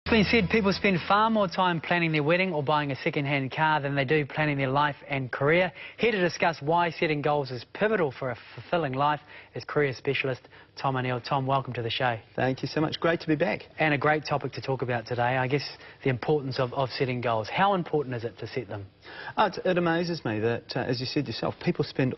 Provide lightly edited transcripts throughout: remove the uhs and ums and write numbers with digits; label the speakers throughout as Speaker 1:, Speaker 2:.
Speaker 1: It's been said people spend far more time planning their wedding or buying a second-hand car than they do planning their life and career. Here to discuss why setting goals is pivotal for a fulfilling life is career specialist Tom O'Neill. Tom, welcome to the show.
Speaker 2: Thank you so much. Great to be back.
Speaker 1: And a great topic to talk about today, I guess, the importance of setting goals. How important is it to set them?
Speaker 2: It amazes me that, as you said yourself, people spend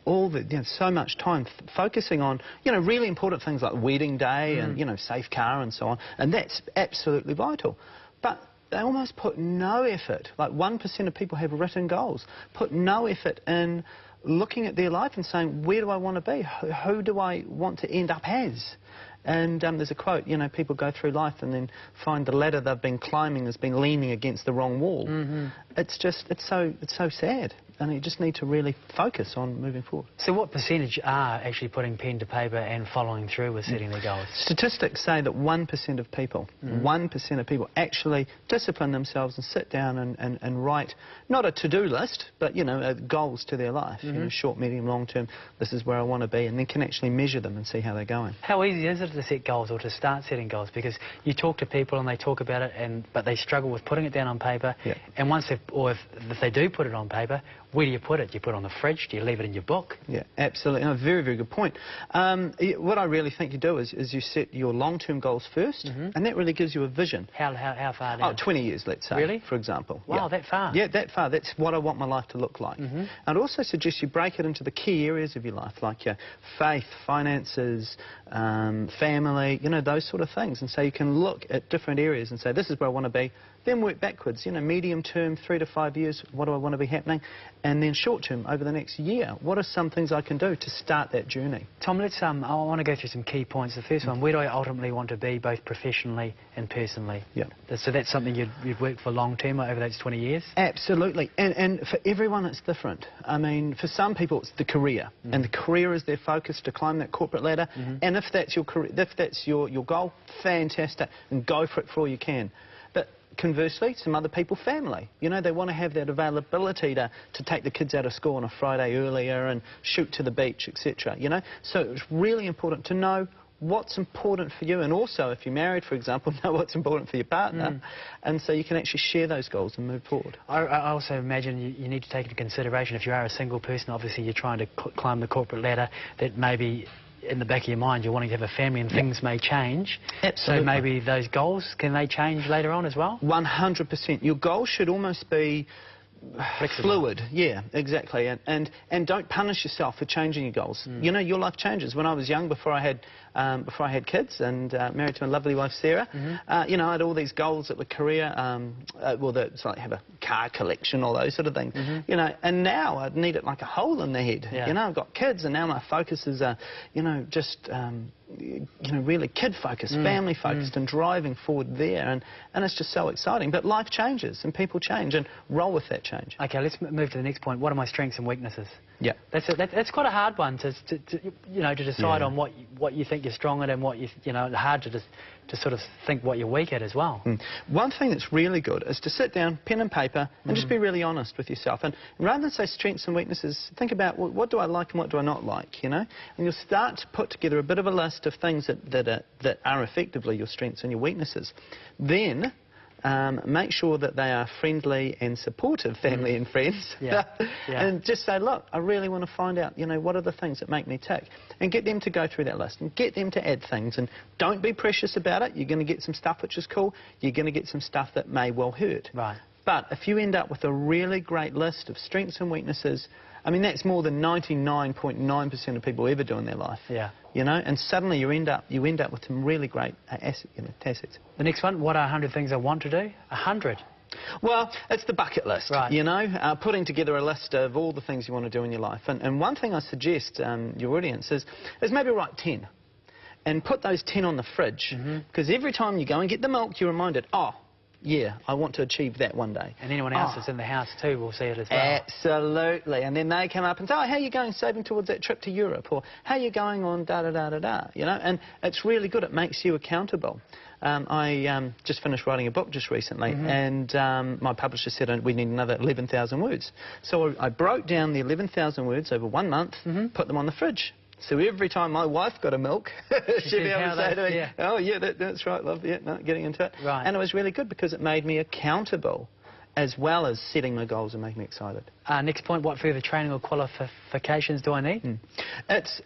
Speaker 2: so much time focusing on, really important things like wedding day and, safe car and so on, and that's absolutely vital. But they almost put no effort, like 1% of people have written goals, put no effort in looking at their life and saying, where do I want to be? Who do I want to end up as? And there's a quote, people go through life and then find the ladder they've been climbing has been leaning against the wrong wall. It's so sad. And you just need to really focus on moving forward.
Speaker 1: So what percentage are actually putting pen to paper and following through with setting their goals?
Speaker 2: Statistics say that 1% of people, 1% of people actually discipline themselves and sit down and write, not a to-do list, but, goals to their life, short, medium, long term, this is where I want to be, and then can actually measure them and see how they're going.
Speaker 1: How easy is it to set goals or to start setting goals? Because you talk to people and they talk about it, but they struggle with putting it down on paper, and once if they do put it on paper, where do you put it? Do you put it on the fridge? Do you leave it in your book?
Speaker 2: Yeah, absolutely. No, very, very good point. What I really think you do is you set your long-term goals first, and that really gives you a vision.
Speaker 1: How far down?
Speaker 2: 20 years, let's say,
Speaker 1: really?
Speaker 2: For example.
Speaker 1: Wow, that far?
Speaker 2: Yeah, that far. That's what I want my life to look like. I'd also suggest you break it into the key areas of your life, like your faith, finances, family, those sort of things. And so you can look at different areas and say, this is where I want to be. Then work backwards, medium term, 3 to 5 years, what do I want to be happening? And then short term, over the next year, what are some things I can do to start that journey?
Speaker 1: Tom, I want to go through some key points. The first one, where do I ultimately want to be, both professionally and personally?
Speaker 2: Yeah.
Speaker 1: So that's something you'd work for long term over those 20 years?
Speaker 2: Absolutely. And for everyone it's different. I mean, for some people it's the career, and the career is their focus to climb that corporate ladder. And if that's your career, if that's your goal, fantastic, and go for it for all you can. But conversely, some other people, family. They want to have that availability to take the kids out of school on a Friday earlier and shoot to the beach, etc. So it's really important to know what's important for you, and also, if you're married, for example, know what's important for your partner, and so you can actually share those goals and move forward.
Speaker 1: I also imagine you need to take into consideration, if you are a single person, obviously you're trying to climb the corporate ladder, that maybe in the back of your mind you're wanting to have a family and things may change.
Speaker 2: Absolutely.
Speaker 1: So maybe those goals, can they change later on as well? 100%.
Speaker 2: Your goals should almost be fluid. Yeah, exactly. And don't punish yourself for changing your goals. Your life changes. When I was young, before I had kids and married to a lovely wife, Sarah, I had all these goals that were career, it's like have a car collection, all those sort of things. And now I'd need it like a hole in the head. I've got kids, and now my focus is, really kid-focused, family-focused, and driving forward there, and it's just so exciting. But life changes, and people change, and roll with that change.
Speaker 1: Okay, let's move to the next point. What are my strengths and weaknesses?
Speaker 2: Yeah,
Speaker 1: that's quite a hard one to decide on what you think you're strong at, and what hard to sort of think what you're weak at as well.
Speaker 2: One thing that's really good is to sit down, pen and paper, and just be really honest with yourself. And rather than say strengths and weaknesses, think about, well, what do I like and what do I not like, And you'll start to put together a bit of a list of things that are effectively your strengths and your weaknesses. Then make sure that they are friendly and supportive family and friends. And just say, look, I really want to find out, what are the things that make me tick? And get them to go through that list and get them to add things. And don't be precious about it. You're going to get some stuff which is cool. You're going to get some stuff that may well hurt.
Speaker 1: Right.
Speaker 2: But if you end up with a really great list of strengths and weaknesses, I mean, that's more than 99.9% of people ever do in their life. And suddenly you end up with some really great assets.
Speaker 1: The next one, what are 100 things I want to do? 100.
Speaker 2: Well, it's the bucket list,
Speaker 1: right.
Speaker 2: Putting together a list of all the things you want to do in your life. And one thing I suggest your audience is maybe write 10 and put those 10 on the fridge, because every time you go and get the milk, you're reminded, oh, yeah, I want to achieve that one day.
Speaker 1: And anyone else that's in the house too will see it as well.
Speaker 2: Absolutely. And then they come up and say, oh, how are you going saving towards that trip to Europe? Or how are you going on da-da-da-da-da? And it's really good. It makes you accountable. I just finished writing a book just recently, and my publisher said we need another 11,000 words. So I broke down the 11,000 words over 1 month, put them on the fridge. So every time my wife got a milk, she'd be able to say to me,
Speaker 1: yeah.
Speaker 2: oh, yeah, that's right, love, yeah, no, getting into it.
Speaker 1: Right.
Speaker 2: And it was really good because it made me accountable as well as setting my goals and making me excited.
Speaker 1: Next point, what further training or qualifications do I need?
Speaker 2: It's,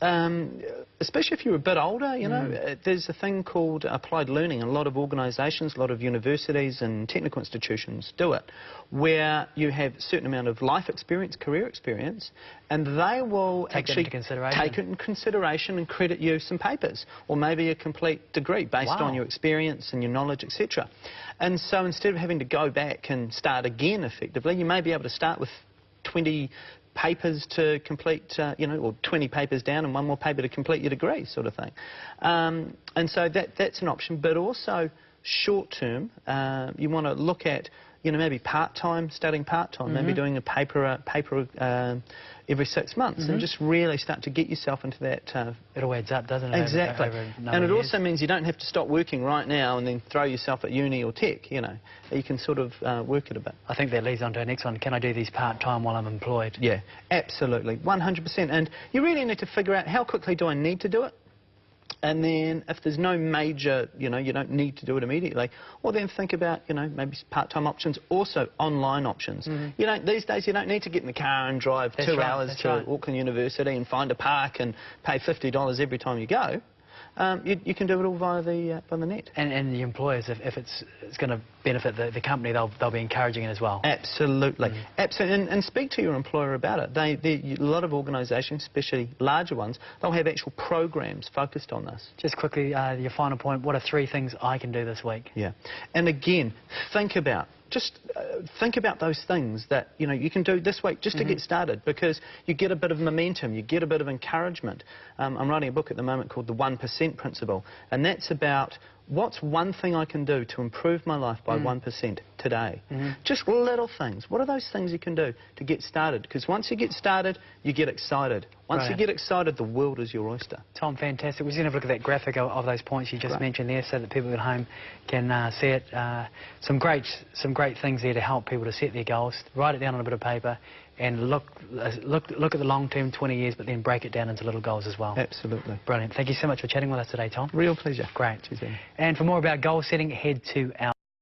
Speaker 2: especially if you're a bit older, you know, there's a thing called applied learning. A lot of organisations, a lot of universities and technical institutions do it, where you have a certain amount of life experience, career experience, and they will
Speaker 1: take it into consideration
Speaker 2: and credit you some papers, or maybe a complete degree based on your experience and your knowledge, etc. And so instead of having to go back and start again effectively, you may be able to start with 20 papers to complete, you know, or 20 papers down and one more paper to complete your degree, sort of thing. And so that's an option, but also short term, you want to look at, you know, maybe part-time, studying part-time, maybe doing a paper every 6 months, and just really start to get yourself into that.
Speaker 1: It all adds up, doesn't it?
Speaker 2: Exactly. And it
Speaker 1: years.
Speaker 2: also means you don't have to stop working right now and then throw yourself at uni or tech, you know. You can sort of work it a bit.
Speaker 1: I think that leads on to our next one. Can I do these part-time while I'm employed?
Speaker 2: Yeah, absolutely, 100%. And you really need to figure out how quickly do I need to do it? And then if there's no major, you know, you don't need to do it immediately, well then think about, you know, maybe part-time options, also online options. You know, these days you don't need to get in the car and drive 2 hours to Auckland University and find a park and pay $50 every time you go. You can do it all via the net.
Speaker 1: And the employers, if it's going to benefit the company, they'll be encouraging it as well.
Speaker 2: Absolutely. Absolutely. And speak to your employer about it. A lot of organisations, especially larger ones, they'll have actual programs focused on this.
Speaker 1: Just quickly, your final point, what are 3 things I can do this week? Yeah.
Speaker 2: And again, think about those things that, you know, you can do this week just to get started, because you get a bit of momentum, you get a bit of encouragement. I'm writing a book at the moment called The 1% Principle, and that's about what's one thing I can do to improve my life by 1% today. Just little things. What are those things you can do to get started? Because once you get started, you get excited. Once you get excited, the world is your oyster.
Speaker 1: Tom, fantastic. We're just going to have a look at that graphic of those points you just mentioned there, so that people at home can see it. Some great things there to help people to set their goals. Write it down on a bit of paper and look at the long term, 20 years, but then break it down into little goals as well.
Speaker 2: Absolutely.
Speaker 1: Brilliant. Thank you so much for chatting with us today, Tom.
Speaker 2: Real pleasure.
Speaker 1: Great.
Speaker 2: Cheers, Ian.
Speaker 1: And for more about goal setting, head to our